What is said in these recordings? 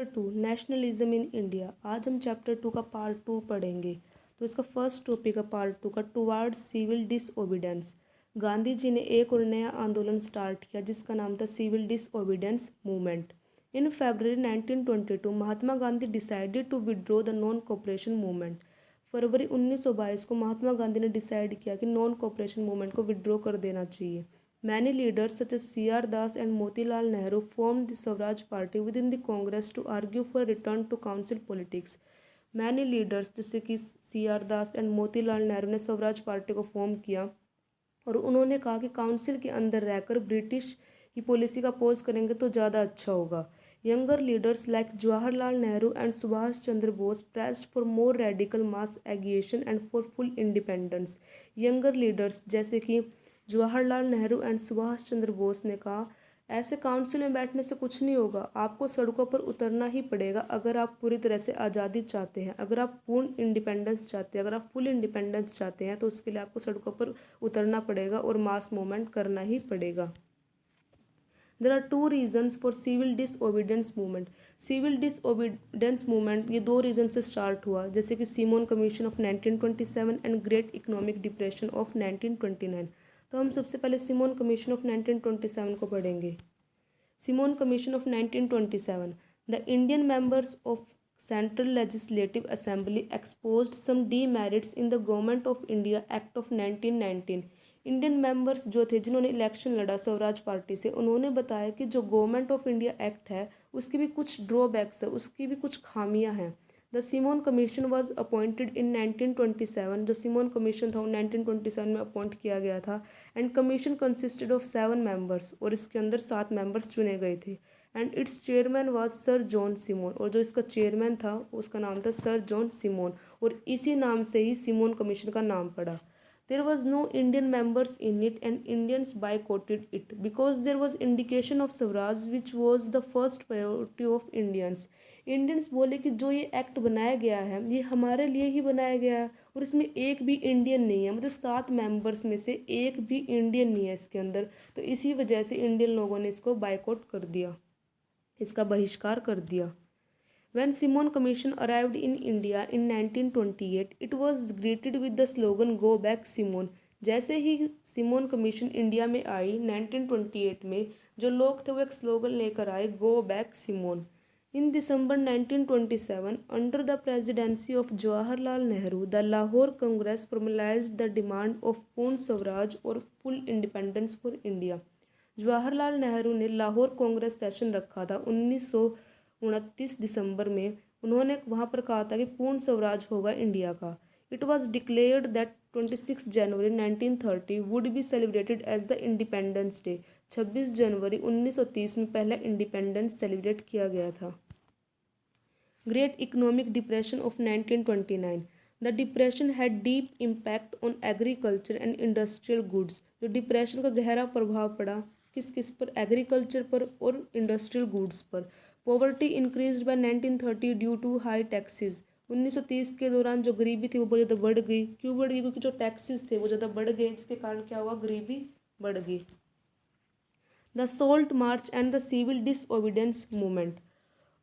2 nationalism in India. आज हम chapter 2 का पार्ट 2 पढ़ेंगे। तो इसका फर्स्ट टॉपिक है पार्ट 2 का towards civil disobedience. Gandhi ji ने एक और नया आंदोलन स्टार्ट किया जिसका नाम था civil disobedience movement. In February 1922 Mahatma Gandhi decided to withdraw the non cooperation movement. फरवरी 1922 को महात्मा गांधी ने डिसाइड किया कि नॉन कोऑपरेशन मूवमेंट को विड्रॉ कर देना चाहिए। Many leaders such as C.R. Das and Motilal Nehru formed the Swaraj Party within the Congress to argue for a return to council politics. Many leaders जैसे कि C.R. Das and Motilal Nehru ने Swaraj party को form किया और उन्होंने कहा कि council के अंदर रहकर ब्रिटिश की पॉलिसी का अपोज करेंगे तो ज़्यादा अच्छा होगा। Younger leaders like Jawaharlal Nehru and Subhash Chandra Bose pressed for more radical mass agitation and for full independence. Younger leaders जैसे कि जवाहरलाल नेहरू एंड सुभाष चंद्र बोस ने कहा ऐसे काउंसिल में बैठने से कुछ नहीं होगा, आपको सड़कों पर उतरना ही पड़ेगा अगर आप पूरी तरह से आज़ादी चाहते हैं, अगर आप पूर्ण इंडिपेंडेंस चाहते हैं, अगर आप फुल इंडिपेंडेंस चाहते हैं तो उसके लिए आपको सड़कों पर उतरना पड़ेगा और मास मूवमेंट करना ही पड़ेगा। There are two reasons for civil disobedience movement. Civil disobedience movement ये दो रीज़न से स्टार्ट हुआ, जैसे कि Simon commission of 1927 and great economic depression of 1929। तो हम सबसे पहले सिमोन कमीशन ऑफ 1927 को पढ़ेंगे। Simon commission of 1927। The Indian members of central legislative assembly exposed some demerits in the government of India act of 1919। Indian members जो थे जिन्होंने election लड़ा स्वराज पार्टी से, उन्होंने बताया कि जो गवर्नमेंट ऑफ इंडिया एक्ट है उसकी भी कुछ ड्रॉबैक्स है, उसकी भी कुछ खामियां हैं। The Simon commission was appointed in 1927। जो सिमोन कमीशन था वो 1927 में अपॉइंट किया गया था। And commission consisted of 7 members और इसके अंदर 7 मेंबर्स चुने गए थे। And its chairman was sir John Simon और जो इसका चेयरमैन था उसका नाम था सर जॉन सिमोन और इसी नाम से ही सिमोन कमीशन का नाम पड़ा। There was no Indian members in it and Indians boycotted it because there was indication of Swaraj which was the first priority of Indians. Indians बोले कि जो ये एक्ट बनाया गया है ये हमारे लिए ही बनाया गया है और इसमें एक भी इंडियन नहीं है, मतलब 7 मेंबर्स में से एक भी इंडियन नहीं है इसके अंदर। तो इसी वजह से इंडियन लोगों ने इसको बायकॉट कर दिया, इसका बहिष्कार कर दिया। When Simon Commission arrived in India in 1928, it was greeted with the slogan "Go back, Simon." जैसे ही सिमोन कमीशन इंडिया में आई 1928 में, जो लोग थे वो एक स्लोगन लेकर आए "Go back, Simon." In December 1927, under the presidency of Jawaharlal Nehru, the Lahore Congress formalized the demand of Purna Swaraj or full independence for India. Jawaharlal Nehru ने लाहौर कांग्रेस सेशन रखा था 1929 दिसंबर में। उन्होंने वहाँ पर कहा था कि पूर्ण स्वराज होगा इंडिया का। It was declared that 26 January 1930 would be celebrated as the independence day. 26 जनवरी 1930 में पहला इंडिपेंडेंस सेलिब्रेट किया गया था। Great economic depression of 1929। The depression had deep impact on agriculture and industrial goods. जो डिप्रेशन का गहरा प्रभाव पड़ा किस किस पर, एग्रीकल्चर पर और इंडस्ट्रियल गुड्स पर। Poverty increased by 1930 due to high taxes. 1930 के दौरान जो गरीबी थी वो बहुत ज़्यादा बढ़ गई। क्यों बढ़ गई? क्योंकि जो टैक्सेस थे वो ज़्यादा बढ़ गए, जिसके कारण क्या हुआ, गरीबी बढ़ गई। The salt march and the civil disobedience movement.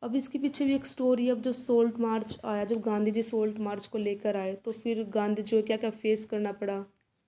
अब इसके पीछे भी एक स्टोरी है। अब जब सोल्ट मार्च आया, जब गांधी जी सोल्ट मार्च को लेकर आए तो फिर गांधी जी को क्या क्या फेस करना पड़ा,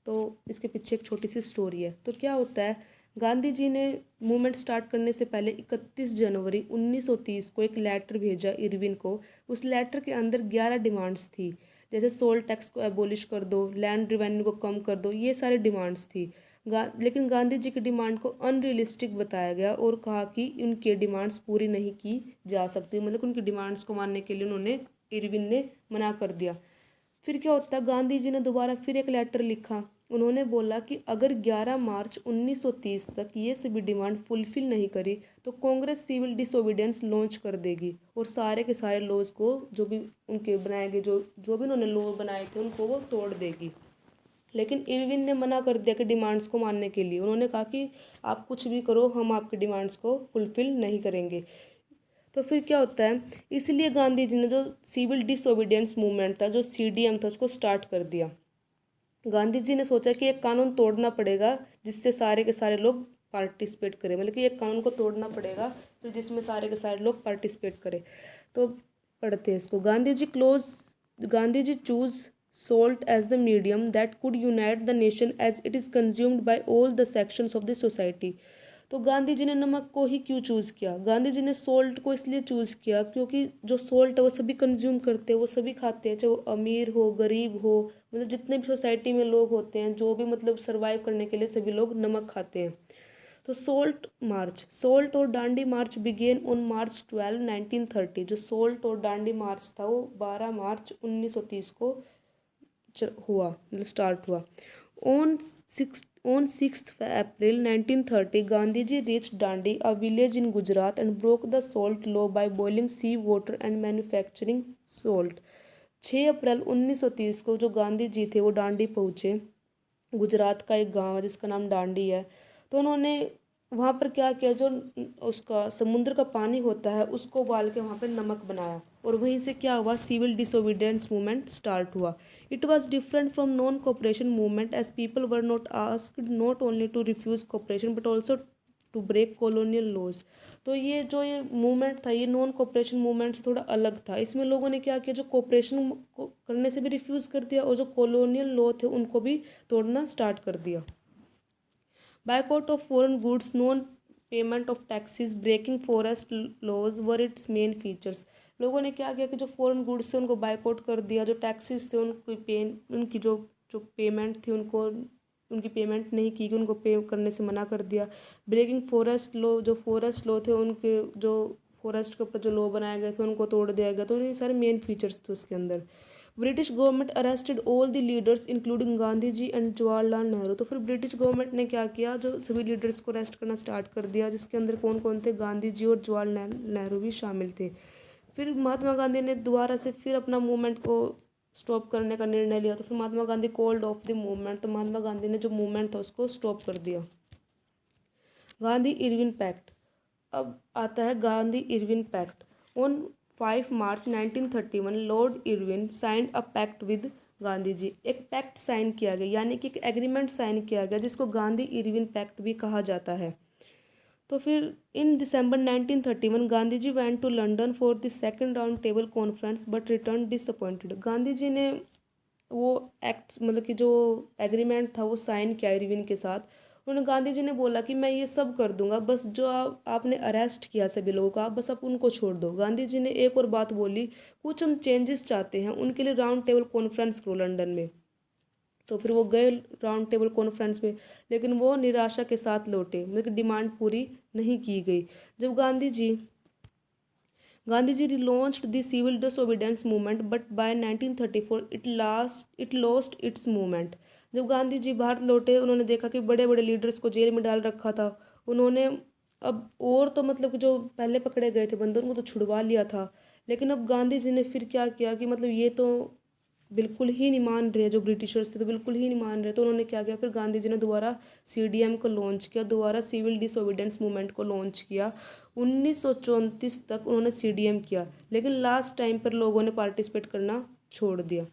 तो इसके पीछे एक छोटी सी स्टोरी है। तो क्या होता है, गांधी जी ने मूवमेंट स्टार्ट करने से पहले 31 जनवरी 1930 को एक लेटर भेजा इरविन को। उस लेटर के अंदर 11 डिमांड्स थी, जैसे सोल टैक्स को एबोलिश कर दो, लैंड रेवेन्यू को कम कर दो, ये सारी डिमांड्स थी। लेकिन गांधी जी की डिमांड को अनरियलिस्टिक बताया गया और कहा कि उनकी डिमांड्स पूरी नहीं की जा सकती, मतलब उनकी डिमांड्स को मानने के लिए उन्होंने, इरविन ने मना कर दिया। फिर क्या होता है, गांधी जी ने दोबारा फिर एक लेटर लिखा। उन्होंने बोला कि अगर 11 मार्च 1930 तक ये सभी डिमांड फुलफिल नहीं करी तो कांग्रेस सिविल डिसओबीडेंस लॉन्च कर देगी और सारे के सारे लॉज को, जो भी उनके बनाए गए, जो भी उन्होंने लॉ बनाए थे उनको वो तोड़ देगी। लेकिन इरविन ने मना कर दिया कि डिमांड्स को मानने के लिए। उन्होंने कहा कि आप कुछ भी करो, हम आपकी डिमांड्स को फुलफिल नहीं करेंगे। तो फिर क्या होता है, इसलिए गांधी जी ने जो सिविल डिसओबीडियंस मूवमेंट था, जो सीडीएम था, उसको स्टार्ट कर दिया। गांधी जी ने सोचा कि एक कानून तोड़ना पड़ेगा जिससे सारे के सारे लोग पार्टिसिपेट करें, मतलब कि एक कानून को तोड़ना पड़ेगा फिर जिसमें सारे के सारे लोग पार्टिसिपेट करें। तो पढ़ते हैं इसको। Gandhi ji choose salt as the medium that could unite the nation as it is consumed by all the sections of the society। तो गांधी जी ने नमक को ही क्यों चूज़ किया? गांधी जी ने सोल्ट को इसलिए चूज़ किया क्योंकि जो सोल्ट है वो सभी कंज्यूम करते हैं, वो सभी खाते हैं, चाहे वो अमीर हो गरीब हो, मतलब जितने भी सोसाइटी में लोग होते हैं, जो भी मतलब सर्वाइव करने के लिए सभी लोग नमक खाते हैं। तो सोल्ट और डांडी मार्च बिगेन ऑन March 12, 1930। जो सोल्ट और डांडी मार्च था वो 12 मार्च 1930 को हुआ, मतलब स्टार्ट हुआ। On six April 1930 Gandhi ji reach Dandi, a village in Gujarat, and broke the salt law by boiling sea water and manufacturing salt. 6 अप्रैल 1930 को जो गांधी जी थे वो डांडी पहुँचे। गुजरात का एक गांव है जिसका नाम डांडी है। तो उन्होंने वहाँ पर क्या किया, जो उसका समुद्र का पानी होता है उसको उबाल के वहाँ पर नमक बनाया, और वहीं से क्या हुआ, सिविल डिसोबीडियंस मूवमेंट स्टार्ट हुआ। It was different from non cooperation movement as people were not asked not only to refuse cooperation but also to break colonial laws. तो ये मूवमेंट था, ये नॉन कोऑपरेशन मूवमेंट से थोड़ा अलग था। इसमें लोगों ने क्या किया, जो कोऑपरेशन करने से भी रिफ्यूज़ कर दिया और जो कॉलोनियल लॉ थे उनको भी तोड़ना स्टार्ट कर दिया। Boycott of foreign goods, non payment of taxes, breaking forest laws were its main features. लोगों ने क्या किया कि जो फॉरेन गुड्स थे उनको बायकॉट कर दिया, जो टैक्सेस थे उनकी जो जो पेमेंट थी उनकी पेमेंट नहीं की गई, उनको पे करने से मना कर दिया। ब्रेकिंग फॉरेस्ट लॉ, जो फॉरेस्ट लॉ थे उनके जो फॉरेस्ट के ऊपर जो लॉ बनाए गए थे उनको तोड़ दिया गया। तो ये सारे मेन फीचर्स थे उसके अंदर। British government arrested all the leaders including Gandhi ji and Jawaharlal Nehru. तो फिर ब्रिटिश गवर्नमेंट ने क्या किया, जो सभी लीडर्स को अरेस्ट करना स्टार्ट कर दिया, जिसके अंदर कौन कौन थे, गांधी जी और जवाहरलाल नेहरू भी शामिल थे। फिर महात्मा गांधी ने दोबारा से फिर अपना मूवमेंट को स्टॉप करने का निर्णय लिया। तो फिर Mahatma Gandhi called off the movement. तो महात्मा गांधी ने जो मूवमेंट था उसको स्टॉप कर दिया। Gandhi Irwin pact. अब आता है Gandhi Irwin pact. On 5 March 1931 lord Irwin signed a pact with Gandhi ji. एक पैक्ट साइन किया गया, यानी कि एक एग्रीमेंट साइन किया गया, जिसको गांधी इरविन पैक्ट भी कहा जाता है। तो फिर in December 1931 Gandhi ji went to London for the second round table conference but return disappointed. Gandhi ji ने वो एक्ट, मतलब कि जो एग्रीमेंट था वो साइन किया इरविन के साथ। उन्होंने, गांधी जी ने बोला कि मैं ये सब कर दूंगा, बस जो आपने अरेस्ट किया सभी लोगों को, आप बस आप उनको छोड़ दो। गांधी जी ने एक और बात बोली, कुछ हम चेंजेस चाहते हैं, उनके लिए राउंड टेबल कॉन्फ्रेंस करो लंदन में। तो फिर वो गए राउंड टेबल कॉन्फ्रेंस में, लेकिन वो निराशा के साथ लौटे, मतलब डिमांड पूरी नहीं की गई। जब Gandhi ji relaunched the civil disobedience movement but by 1934 it lost its movement। जब गांधी जी भारत लौटे, उन्होंने देखा कि बड़े बड़े लीडर्स को जेल में डाल रखा था। उन्होंने अब और तो मतलब कि जो पहले पकड़े गए थे बंदे उनको तो छुड़वा लिया था, लेकिन अब गांधी जी ने फिर क्या किया कि मतलब ये तो बिल्कुल ही नहीं मान रहे, जो ब्रिटिशर्स थे तो बिल्कुल ही नहीं मान रहे। तो उन्होंने क्या किया, फिर गांधी जी ने दोबारा सीडीएम को लॉन्च किया, दोबारा सिविल डिसोबीडियंस मूवमेंट को लॉन्च किया। 1934 तक उन्होंने सीडीएम किया, लेकिन लास्ट टाइम पर लोगों ने पार्टिसिपेट करना छोड़ दिया।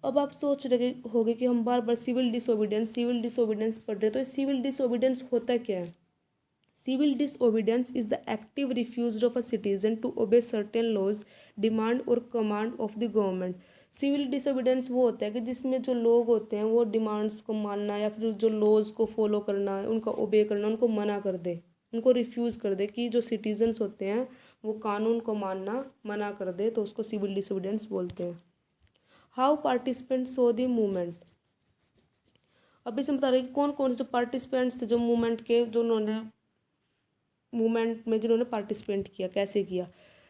अब आप सोच रहे होंगे कि हम बार बार सिविल डिसोबीडियंस पढ़ रहे, तो सिविल डिसोबीडियंस होता क्या है? Civil disobedience is the active refusal of a citizen to obey certain laws, demand or command of the government। Civil disobedience वो होता है कि जिसमें जो लोग होते हैं वो डिमांड्स को मानना या फिर जो लॉज को फॉलो करना, उनका ओबे करना, उनको मना कर दे, उनको रिफ्यूज़ कर दे, कि जो सिटीजन्स होते हैं वो कानून को मानना मना कर दे, तो उसको सिविल डिसोबीडेंस बोलते हैं। How participant so the movement. अभी से बता रहे कि कौन कौन से जो पार्टिसिपेंट्स थे जो मूवमेंट के, जो उन्होंने मूवमेंट में जिन्होंने पार्टिसिपेट किया, कैसे किया।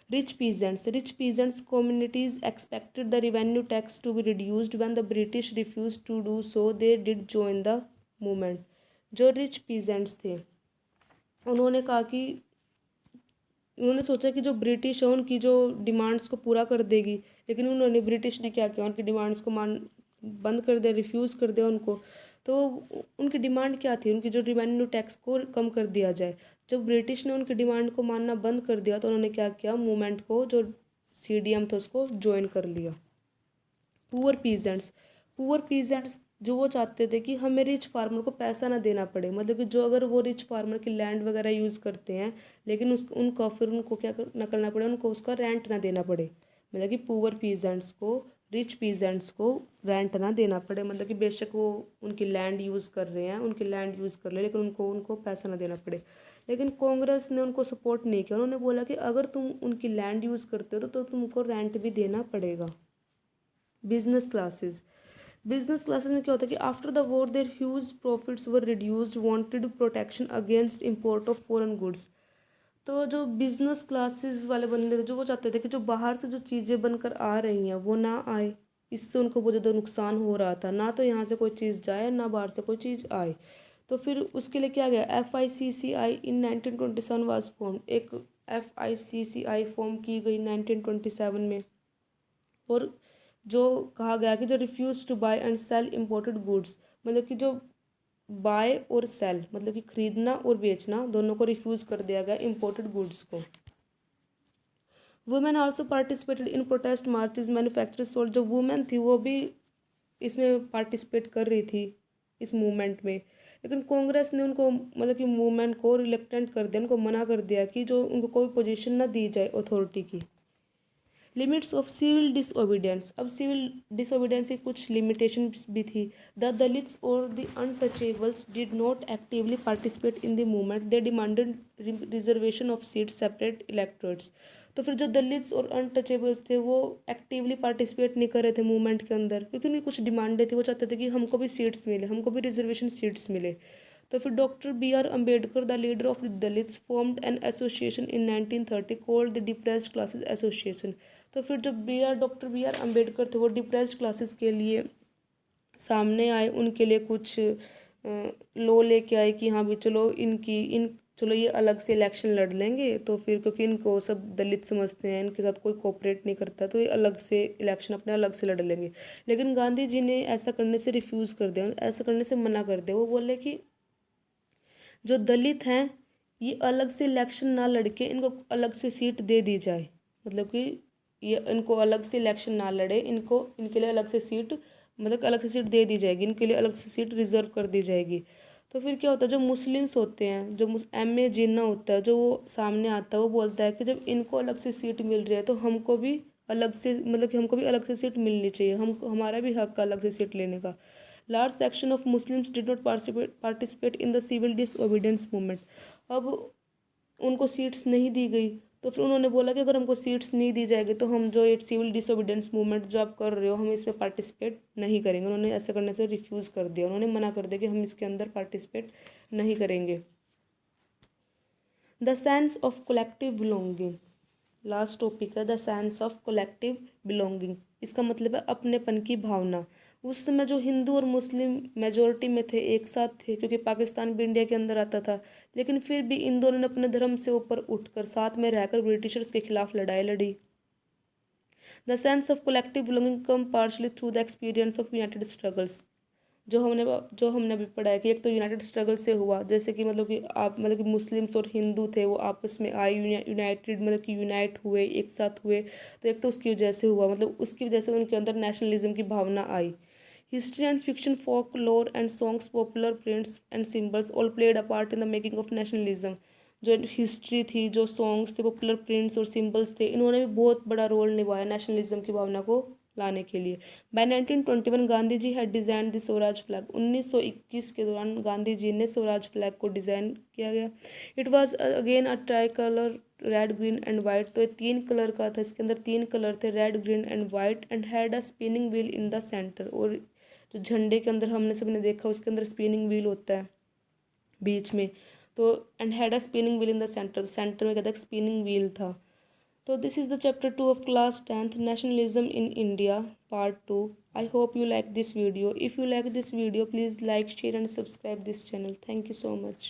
Rich peasants communities expected the revenue tax to be reduced when the British refuse to do so they did join the movement. जो रिच पीजेंट्स थे उन्होंने कहा कि उन्होंने सोचा कि जो ब्रिटिश है उनकी जो डिमांड्स को पूरा कर देगी, लेकिन ब्रिटिश ने क्या किया, उनकी डिमांड्स को बंद कर दिया, रिफ्यूज़ कर दिया उनको। तो उनकी डिमांड क्या थी, उनकी जो रेवेन्यू टैक्स को कम कर दिया जाए। जब ब्रिटिश ने उनकी डिमांड को मानना बंद कर दिया तो उन्होंने क्या किया, मूवमेंट को जो सीडीएम था उसको ज्वाइन कर लिया। पुअर पीजेंट्स जो वो चाहते थे कि हमें रिच फार्मर को पैसा ना देना पड़े, मतलब कि जो अगर वो रिच फार्मर की लैंड वगैरह यूज़ करते हैं, लेकिन उनको फिर उनको ना करना पड़े, उनको उसका रेंट ना देना पड़े, मतलब कि पुअर पीजेंट्स को, रिच पीजेंट्स को रेंट ना देना पड़े, मतलब कि बेशक वो उनकी लैंड यूज़ कर रहे हैं, उनकी लैंड यूज़ कर रहे हैं, लेकिन उनको उनको पैसा ना देना पड़े। लेकिन कांग्रेस ने उनको सपोर्ट नहीं किया, उन्होंने बोला कि अगर तुम उनकी लैंड यूज़ करते हो तो तुमको रेंट भी देना पड़ेगा। बिजनेस क्लासेस में क्या होता है कि after the war their huge profits were reduced, wanted protection against import of foreign goods. तो जो बिजनेस क्लासेस वाले बंदे थे, जो वो चाहते थे कि जो बाहर से जो चीज़ें बनकर आ रही हैं वो ना आए, इससे उनको बहुत ज़्यादा नुकसान हो रहा था, ना तो यहाँ से कोई चीज़ जाए ना बाहर से कोई चीज़ आए। तो फिर उसके लिए क्या गया, FICCI इन 1927 वाज फॉर्म, एक FICCI फॉर्म की गई 1927 में। और जो कहा गया कि जो refuse to buy and sell imported goods, मतलब कि जो बाय और सेल, मतलब कि खरीदना और बेचना दोनों को रिफ्यूज़ कर दिया गया इम्पोर्टेड गुड्स को। Women also participated in protest marches, manufacture sold, जो वुमेन थी वो भी इसमें पार्टिसिपेट कर रही थी इस मूवमेंट में। लेकिन कांग्रेस ने उनको, मतलब कि मूवमेंट को रिलेक्टेंट कर दिया, उनको मना कर दिया कि जो उनको कोई पोजीशन ना दी जाए अथॉरिटी की। लिमिट्स ऑफ सिविल डिसओबीडियंस, अब सिविल डिसओबीडियंस की कुछ लिमिटेशंस भी थी। द दलित्स और the untouchables did not actively participate in the movement, they demanded reservation of seats, separate electorates. तो फिर जो दलित्स और अनटचेबल्स थे वो एक्टिवली पार्टिसिपेट नहीं कर रहे थे मूवमेंट के अंदर, क्योंकि उनकी कुछ डिमांडें थी, वो चाहते थे कि हमको भी सीट्स मिले, हमको भी रिजर्वेशन सीट्स मिले। तो फिर doctor BR Ambedkar, the leader of the Dalits, formed an association in 1930 called the depressed classes association. तो फिर जब डॉक्टर BR अम्बेडकर थे वो डिप्रेस्ड क्लासेस के लिए सामने आए, उनके लिए कुछ लॉ लेके आए कि हाँ भी चलो चलो ये अलग से इलेक्शन लड़ लेंगे, तो फिर क्योंकि इनको सब दलित समझते हैं, इनके साथ कोई कोऑपरेट नहीं करता, तो ये अलग से इलेक्शन अपने अलग से लड़ लेंगे। लेकिन गांधी जी ने ऐसा करने से रिफ्यूज़ कर दिया, ऐसा करने से मना कर दिया। वो बोले कि जो दलित हैं ये अलग से इलेक्शन ना लड़के इनको अलग से सीट दे दी जाए, मतलब कि ये इनको अलग से इलेक्शन ना लड़े, इनके लिए अलग से सीट, मतलब अलग से सीट दे दी जाएगी, इनके लिए अलग से सीट रिजर्व कर दी जाएगी। तो फिर क्या होता है, जो मुस्लिम्स होते हैं, जो MA जिन्ना होता है, जो वो सामने आता है, वो बोलता है कि जब इनको अलग से सीट मिल रही है तो हमको भी अलग से, मतलब कि हमको भी अलग से सीट मिलनी चाहिए, हमारा भी हक है अलग से सीट लेने का। Large section of Muslims did not participate in the civil disobedience movement. अब उनको सीट्स नहीं दी गई, तो फिर उन्होंने बोला कि अगर हमको सीट्स नहीं दी जाएगी तो हम जो ये सिविल डिसोबीडियंस मूवमेंट जो आप कर रहे हो हम इसमें पार्टिसिपेट नहीं करेंगे। उन्होंने ऐसा करने से रिफ्यूज़ कर दिया, उन्होंने मना कर दिया कि हम इसके अंदर पार्टिसिपेट नहीं करेंगे। The sense of collective belonging, last topic है the sense of collective belonging. इसका मतलब है अपनेपन की भावना। उस समय जो हिंदू और मुस्लिम मेजोरिटी में थे, एक साथ थे, क्योंकि पाकिस्तान भी इंडिया के अंदर आता था, लेकिन फिर भी इन दोनों ने अपने धर्म से ऊपर उठकर साथ में रहकर ब्रिटिशर्स के खिलाफ लड़ाई लड़ी। The sense of collective belonging come partially through the experience of United struggles. जो हमने अभी पढ़ा है कि एक तो यूनाइटेड स्ट्रगल से हुआ, जैसे कि मतलब कि मुस्लिम्स और हिंदू थे वो आपस में आए, यूनाइटेड मतलब कि यूनाइट हुए, एक साथ हुए, तो एक तो उसकी वजह से हुआ, मतलब उसकी वजह से उनके अंदर नेशनलिज्म की भावना आई। हिस्ट्री एंड फिक्शन, फोक लोर and songs, popular prints and symbols all played a part in the making of nationalism. जो हिस्ट्री थी, जो सॉन्ग्स थे, पॉपुलर प्रिंट्स और सिम्बल्स थे, इन्होंने भी बहुत बड़ा रोल निभाया नेशनलिज्म की भावना को लाने के लिए। By 1921 Gandhi ji had design the Swaraj flag. 1921 के दौरान गांधी जी ने स्वराज फ्लैग को डिज़ाइन किया गया। It was again a try colour, red green and white. तो ये 3 कलर का था, इसके अंदर 3 कलर थे, red green and white, and had a spinning wheel in the centre. और जो झंडे के अंदर हमने सबने देखा उसके अंदर स्पिनिंग व्हील होता है बीच में, तो and had a spinning wheel in the centre, centre में कहता है स्पिनिंग व्हील था। So this is the chapter 2 of class 10th, Nationalism in India, part 2. I hope you like this video. If you like this video, please like, share and subscribe this channel. Thank you so much.